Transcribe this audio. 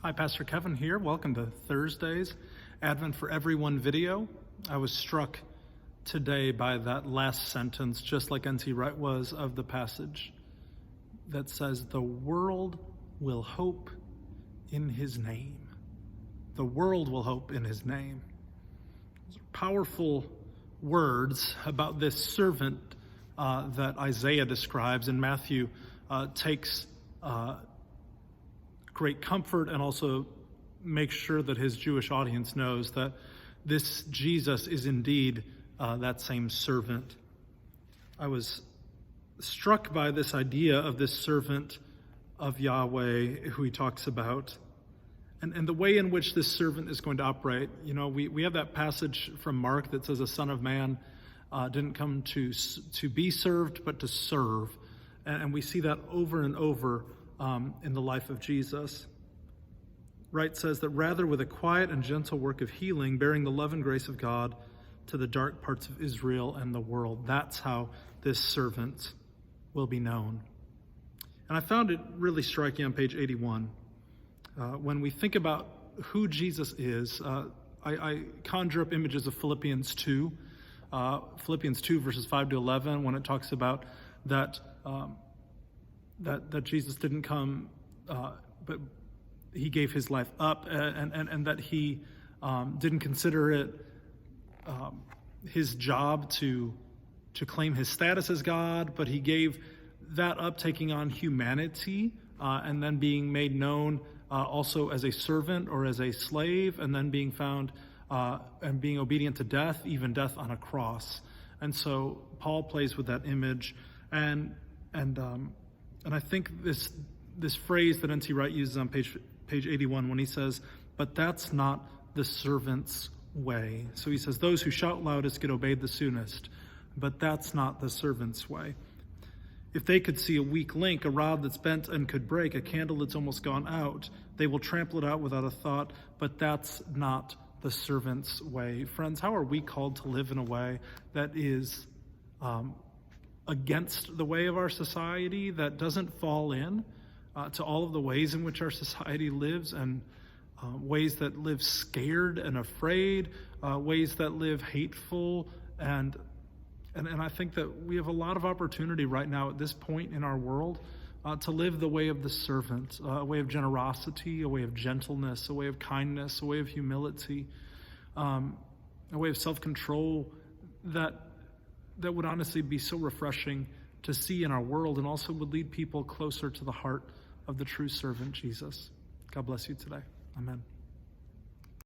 Hi, Pastor Kevin here. Welcome to Thursday's Advent for Everyone video. I was struck today by that last sentence, just like N.T. Wright was, of the passage that says, "The world will hope in his name." The world will hope in his name. Those are powerful words about this servant that Isaiah describes, and Matthew takes great comfort and also makes sure that his Jewish audience knows that this Jesus is indeed that same servant. I was struck by this idea of this servant of Yahweh who he talks about and the way in which this servant is going to operate. You know, we have that passage from Mark that says a son of man didn't come to be served, but to serve. And we see that over and over in the life of Jesus. Wright says that rather with a quiet and gentle work of healing, bearing the love and grace of God to the dark parts of Israel and the world. That's how this servant will be known. And I found it really striking on page 81. When we think about who Jesus is, I conjure up images of Philippians 2 verses 5 to 11, when it talks about that Jesus didn't come, but he gave his life up, and that he didn't consider it his job to claim his status as God, but he gave that up, taking on humanity, and then being made known also as a servant or as a slave, and then being found and being obedient to death, even death on a cross. And so Paul plays with that image, and I think this phrase that N.T. Wright uses on page 81 when he says, "But that's not the servant's way." So he says, those who shout loudest get obeyed the soonest, but that's not the servant's way. If they could see a weak link, a rod that's bent and could break, a candle that's almost gone out, they will trample it out without a thought, but that's not the servant's way. Friends, how are we called to live in a way that is against the way of our society, that doesn't fall in to all of the ways in which our society lives, and ways that live scared and afraid, ways that live hateful, and I think that we have a lot of opportunity right now at this point in our world to live the way of the servant, a way of generosity, a way of gentleness, a way of kindness, a way of humility, a way of self-control that would honestly be so refreshing to see in our world, and also would lead people closer to the heart of the true servant, Jesus. God bless you today. Amen.